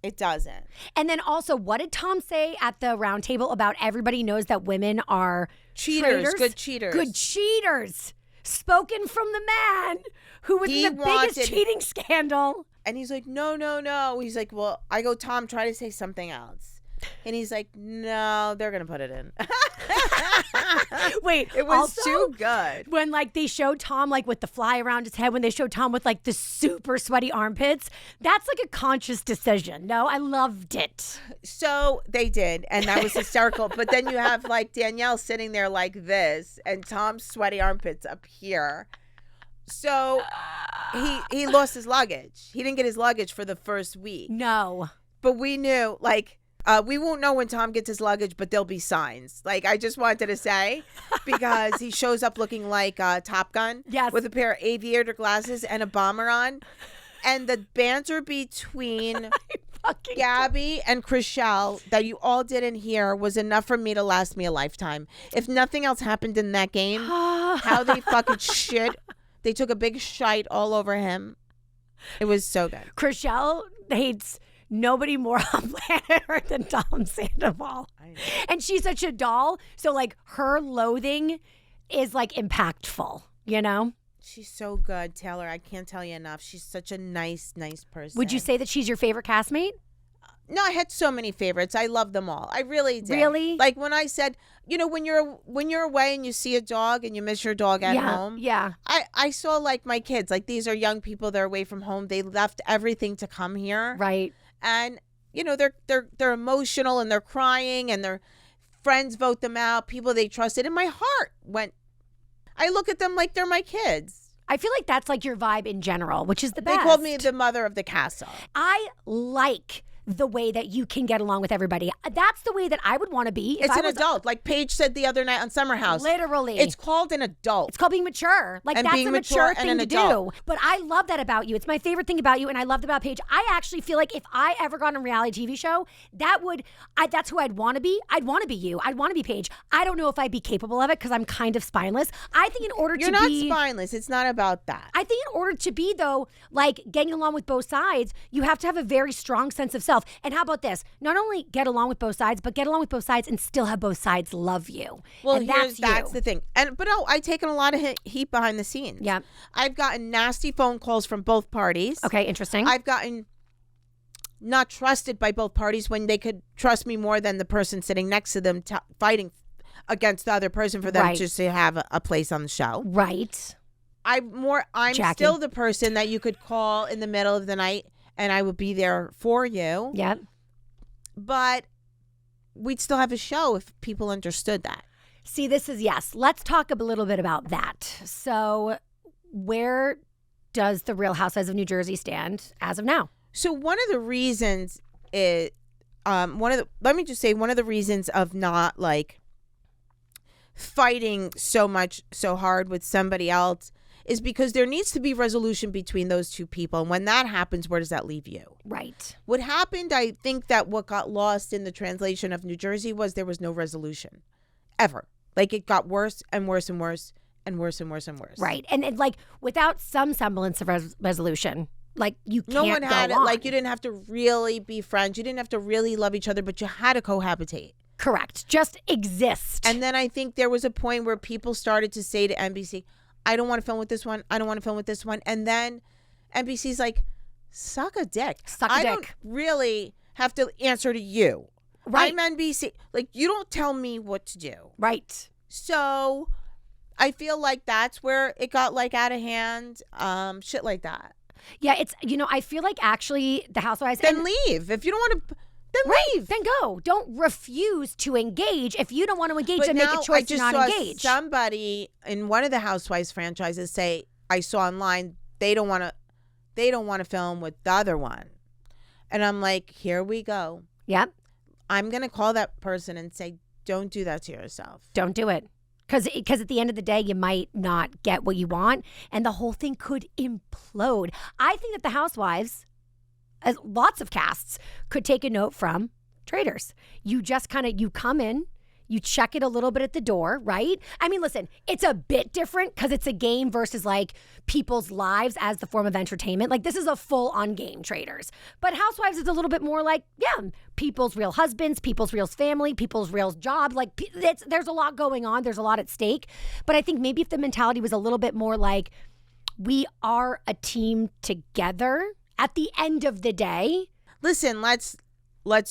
It doesn't. And then also, what did Tom say at the round table about everybody knows that women are cheaters? Good cheaters. Good cheaters. Spoken from the man who was in the biggest cheating scandal. And he's like, no. He's like, well, I go, Tom, try to say something else. And he's like, no, they're going to put it in. Wait, it was also, too good. When they showed Tom with the fly around his head, when they showed Tom with the super sweaty armpits, that's a conscious decision. No, I loved it. So they did. And that was hysterical. But then you have Danielle sitting there like this and Tom's sweaty armpits up here. So he lost his luggage. He didn't get his luggage for the first week. No. But we knew We won't know when Tom gets his luggage, but there'll be signs. Like, I just wanted to say, because he shows up looking like Top Gun. Yes. With a pair of aviator glasses and a bomber on. And the banter between Gabby and Chrishell that you all didn't hear was enough for me to last me a lifetime. If nothing else happened in that game, how they fucking shit. They took a big shite all over him. It was so good. Chrishell hates nobody more on planet Earth than Tom Sandoval. And she's such a doll. So, like, her loathing is, like, impactful, you know? She's so good, Taylor. I can't tell you enough. She's such a nice person. Would you say that she's your favorite castmate? No, I had so many favorites. I love them all. I really did. Really? Like when I said, you know, when you're away and you see a dog and you miss your dog at home. Yeah. I saw like my kids. Like these are young people. They're away from home. They left everything to come here. Right. And you know they're emotional and they're crying and their friends vote them out. People they trusted. And my heart went. I look at them like they're my kids. I feel like that's like your vibe in general, which is the best. They called me the mother of the castle. I like the way that you can get along with everybody. That's the way that I would want to be. It's an adult. Like Paige said the other night on Summer House. Literally. It's called an adult. It's called being mature. Like, that's a mature thing to do. But I love that about you. It's my favorite thing about you, and I loved about Paige. I actually feel like if I ever got on a reality TV show, that's who I'd want to be. I'd want to be you. I'd want to be Paige. I don't know if I'd be capable of it because I'm kind of spineless. I think in order You're not spineless. It's not about that. I think in order to be, though, like getting along with both sides, you have to have a very strong sense of self. And how about this? Not only get along with both sides, but get along with both sides and still have both sides love you. Well, and that's the thing. But I've taken a lot of heat behind the scenes. Yeah. I've gotten nasty phone calls from both parties. Okay, interesting. I've gotten not trusted by both parties when they could trust me more than the person sitting next to them fighting against the other person for them just to have a place on the show. Right. I'm Jackie. Still the person that you could call in the middle of the night and I would be there for you. Yep. But we'd still have a show if people understood that. See, yes. Let's talk a little bit about that. So where does the Real Housewives of New Jersey stand as of now? So one of the reasons is, let me just say, one of the reasons of not like fighting so hard with somebody else is because there needs to be resolution between those two people. And when that happens, where does that leave you? Right. What happened, I think that what got lost in the translation of New Jersey was there was no resolution ever. Like it got worse and worse and worse and worse and worse and worse. Right. And like without some semblance of resolution, like you can't No one had go it. on. Like you didn't have to really be friends. You didn't have to really love each other, but you had to cohabitate. Correct. Just exist. And then I think there was a point where people started to say to NBC, I don't want to film with this one. I don't want to film with this one. And then NBC's like, suck a dick. I don't really have to answer to you. Right. I'm NBC. Like, you don't tell me what to do. Right. So I feel like that's where it got like out of hand. Shit like that. Yeah, it's, I feel like actually the Housewives. Then leave. If you don't want to, then leave. Then go. Don't refuse to engage. If you don't want to engage, then make a choice to not engage. Somebody in one of the Housewives franchises say, I saw online, they don't want to film with the other one. And I'm like, here we go. Yep. I'm going to call that person and say, don't do that to yourself. Don't do it. Because at the end of the day, you might not get what you want, and the whole thing could implode. I think that the Housewives, as lots of casts, could take a note from Traitors. You just you come in, you check it a little bit at the door, right? I mean, listen, it's a bit different because it's a game versus like people's lives as the form of entertainment. Like this is a full-on game, Traitors. But Housewives is a little bit more like, people's real husbands, people's real family, people's real jobs. Like there's a lot going on. There's a lot at stake. But I think maybe if the mentality was a little bit more like, we are a team together at the end of the day. Listen, let's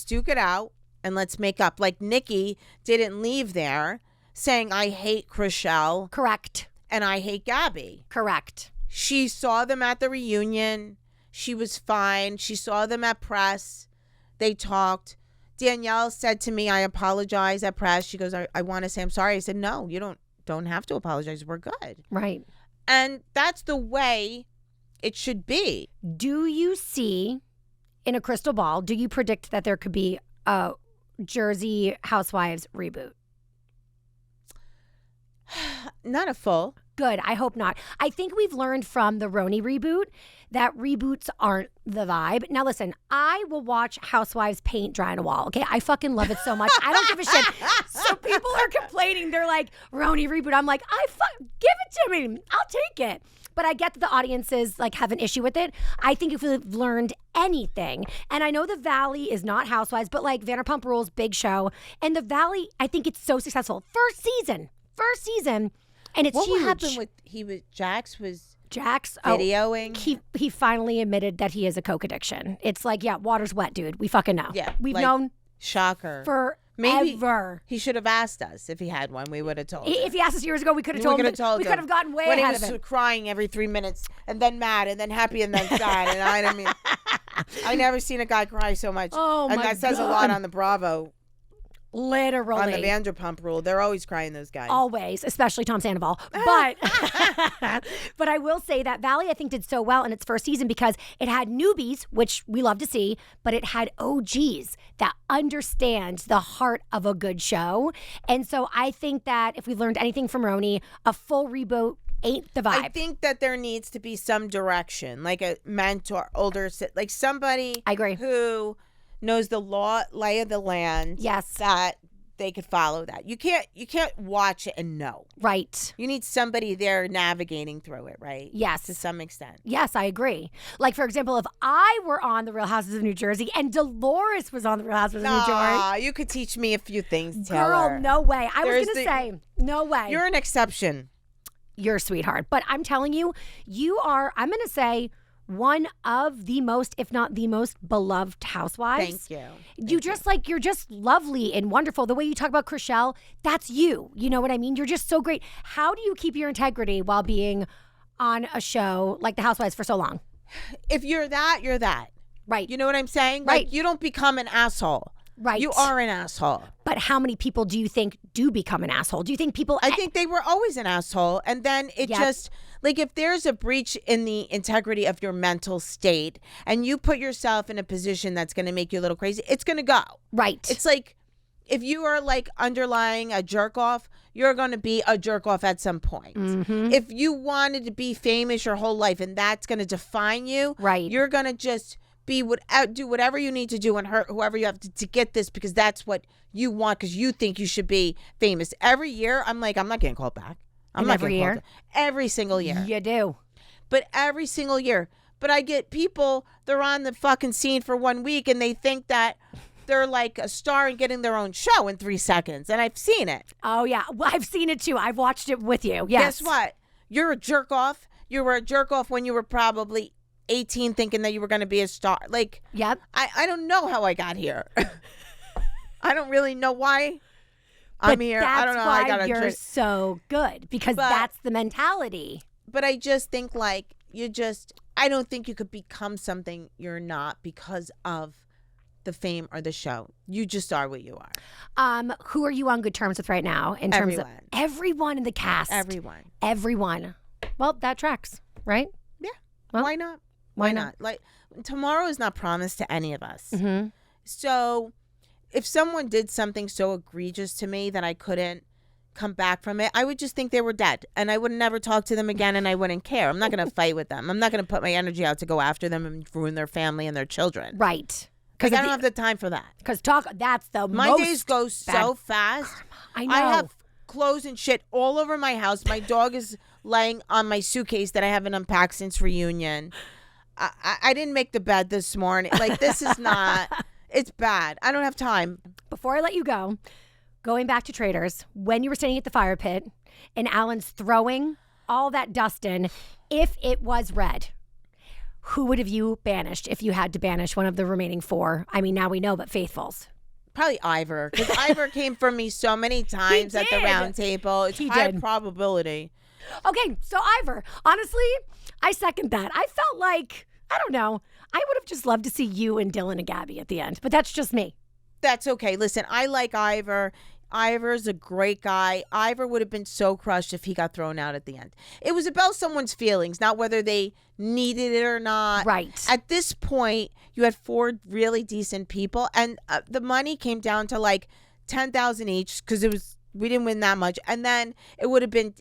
duke it out. And let's make up. Like Nikki didn't leave there saying, I hate Chrishell. Correct. And I hate Gabby. Correct. She saw them at the reunion. She was fine. She saw them at press. They talked. Danielle said to me, I apologize at press. She goes, I want to say I'm sorry. I said, no, you don't have to apologize. We're good. Right. And that's the way it should be. Do you see in a crystal ball, do you predict that there could be a Jersey Housewives reboot? Not a full. Good. I hope not. I think we've learned from the RHONJ reboot that reboots aren't the vibe. Now, listen, I will watch Housewives paint dry on a wall, okay? I fucking love it so much. I don't give a shit. So people are complaining. They're like, RHONJ reboot. I'm like, give it to me. I'll take it. But I get that the audiences like have an issue with it. I think if we've learned anything, and I know the Valley is not Housewives, but like Vanderpump Rules, big show. And the Valley, I think it's so successful. First season. And it's huge. What happened with Jax videoing? He finally admitted that he has a coke addiction. It's like, yeah, water's wet, dude. We fucking know. Yeah, we've known. Shocker. Forever. Maybe he should have asked us if he had one. We would have told him. If he asked us years ago, we could have told him. We could have gotten way ahead of it. When he was crying every 3 minutes, and then mad, and then happy, and then sad. And I mean, I never seen a guy cry so much. Oh, and that says a lot on the Bravo. Literally. On the Vanderpump Rule. They're always crying, those guys. Always, especially Tom Sandoval. But but I will say that Valley, I think, did so well in its first season because it had newbies, which we love to see, but it had OGs that understand the heart of a good show. And so I think that if we learned anything from RHONJ, a full reboot ain't the vibe. I think that there needs to be some direction, like a mentor, like somebody I agree. Who knows the lay of the land. Yes. That they could follow that. You can't watch it and know. Right. You need somebody there navigating through it, right? Yes. To some extent. Yes, I agree. Like, for example, if I were on The Real Houses of New Jersey and Dolores was on The Real Houses of New Jersey. You could teach me a few things, Taylor. Girl, no way. I was going to say, no way. You're an exception. You're a sweetheart. But I'm telling you, you are, I'm going to say, one of the most, if not the most beloved housewives. Thank you. You're just lovely and wonderful. The way you talk about Chrishell, that's you. You know what I mean? You're just so great. How do you keep your integrity while being on a show like The Housewives for so long? If you're that, you're that. Right. You know what I'm saying? Right. Like, you don't become an asshole. Right. You are an asshole. But how many people do you think do become an asshole? Do you think people... I think they were always an asshole. And then it just... Like, if there's a breach in the integrity of your mental state and you put yourself in a position that's going to make you a little crazy, it's going to go. Right. It's like, if you are, like, underlying a jerk-off, you're going to be a jerk-off at some point. Mm-hmm. If you wanted to be famous your whole life and that's going to define you, right, you're going to just... do whatever you need to do and hurt whoever you have to get this because that's what you want because you think you should be famous. Every year, I'm like, I'm not getting called back. I'm not getting called back. Every single year. You do. But every single year. But I get people, they're on the fucking scene for 1 week and they think that they're like a star and getting their own show in 3 seconds. And I've seen it. Oh, yeah. Well, I've seen it too. I've watched it with you. Yes. Guess what? You're a jerk off. You were a jerk off when you were probably 18 thinking that you were going to be a star. Like, yep. I don't know how I got here. I don't really know why but I'm here. I don't know how I got here. That's why you're so good because that's the mentality. But I just think like I don't think you could become something you're not because of the fame or the show. You just are what you are. Who are you on good terms with right now in terms of everyone in the cast? Everyone. Well, that tracks, right? Yeah. Well, why not? Why not? Like, tomorrow is not promised to any of us. Mm-hmm. So if someone did something so egregious to me that I couldn't come back from it, I would just think they were dead and I would never talk to them again and I wouldn't care. I'm not going to fight with them. I'm not going to put my energy out to go after them and ruin their family and their children. Right. Because I don't have the time for that. Because that's the my most days go so fast. Karma. I know. I have clothes and shit all over my house. My dog is laying on my suitcase that I haven't unpacked since reunion. I didn't make the bed this morning. Like, this is not, it's bad. I don't have time. Before I let you go, going back to Traitors, when you were standing at the fire pit and Alan's throwing all that dust in, if it was red, who would have you banished if you had to banish one of the remaining 4? I mean, now we know, but faithfuls. Probably Ivor, because Ivor came for me so many times at the round table. It's high probability. Okay, so Ivor, honestly, I second that. I felt like, I don't know, I would have just loved to see you and Dylan and Gabby at the end, but that's just me. That's okay. Listen, I like Ivor. Ivor's a great guy. Ivor would have been so crushed if he got thrown out at the end. It was about someone's feelings, not whether they needed it or not. Right. At this point, you had 4 really decent people, and the money came down to like $10,000 each because we didn't win that much, and then it would have been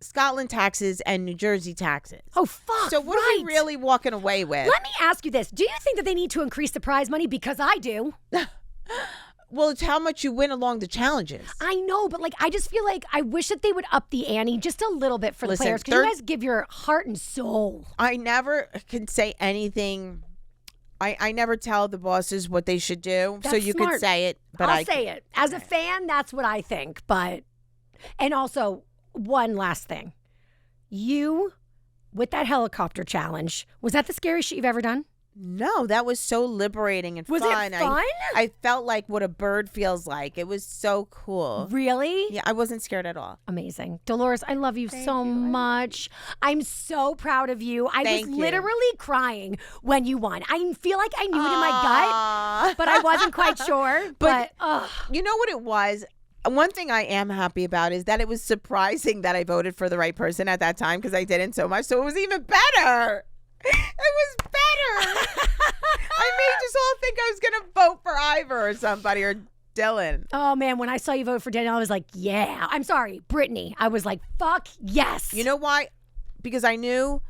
Scotland taxes and New Jersey taxes. Oh, fuck. So what are we really walking away with? Let me ask you this. Do you think that they need to increase the prize money? Because I do. Well, it's how much you win along the challenges. I know, but I just feel like I wish that they would up the ante just a little bit for the players. Because you guys give your heart and soul. I never can say anything. I never tell the bosses what they should do. That's so you smart. could say it. But I'll say it. As a fan, that's what I think. And also, one last thing. You, with that helicopter challenge, was that the scariest shit you've ever done? No, that was so liberating and fun. Was it fun? I felt like what a bird feels like. It was so cool. Really? Yeah, I wasn't scared at all. Amazing. Dolores, I love you so much. I'm so proud of you. I was literally crying when you won. I feel like I knew it in my gut, but I wasn't quite sure. But you know what it was? One thing I am happy about is that it was surprising that I voted for the right person at that time because I didn't so much. So it was even better. It was better. I made us all think I was going to vote for Ivor or somebody or Dylan. Oh, man. When I saw you vote for Danielle, I was like, yeah. I'm sorry, Brittany. I was like, fuck yes. You know why? Because I knew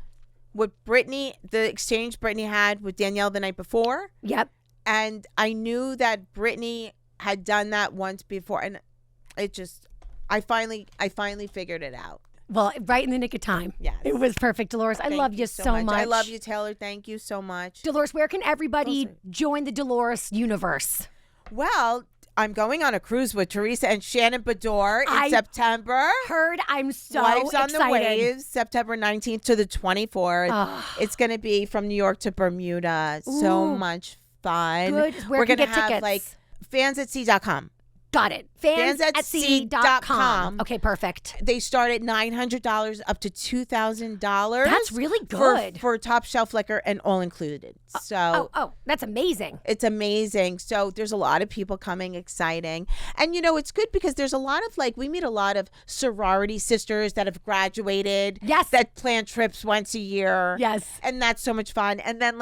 what the exchange Brittany had with Danielle the night before. Yep. And I knew that Brittany had done that once before. And it just, I finally figured it out. Well, right in the nick of time. Yes. It was perfect, Dolores. I love you so much. I love you, Taylor. Thank you so much. Dolores, where can everybody join the Dolores universe? Well, I'm going on a cruise with Teresa and Shannon Beador in September. I'm so Wives excited. on the Waves, September 19th to the 24th. It's going to be from New York to Bermuda. Ooh. So much fun. Good. We're going to have tickets? Fansatsea.com. Got it. Fansatsea.com. Okay, perfect. They start at $900 up to $2,000. That's really good. For top shelf liquor and all included. So that's amazing. It's amazing. So there's a lot of people coming, exciting. And it's good because there's a lot of we meet a lot of sorority sisters that have graduated. Yes. That plan trips once a year. Yes. And that's so much fun. And then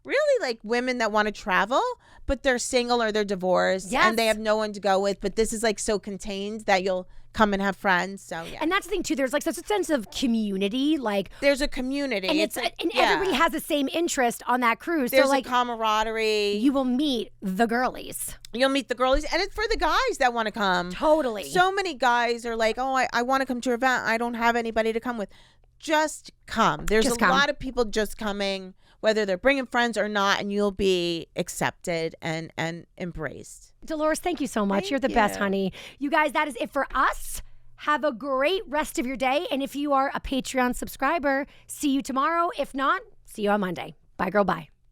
really women that want to travel, but they're single or they're divorced and they have no one to go with. But this is so contained that you'll come and have friends. So yeah. And that's the thing too. There's such a sense of community. There's a community, and everybody has the same interest on that cruise. There's a camaraderie. You will meet the girlies. You'll meet the girlies, and it's for the guys that want to come. Totally. So many guys are I want to come to your event. I don't have anybody to come with. Just come. There's a lot of people just coming, whether they're bringing friends or not, and you'll be accepted and embraced. Dolores, thank you so much. You're the best, honey. You guys, that is it for us. Have a great rest of your day. And if you are a Patreon subscriber, see you tomorrow. If not, see you on Monday. Bye, girl. Bye.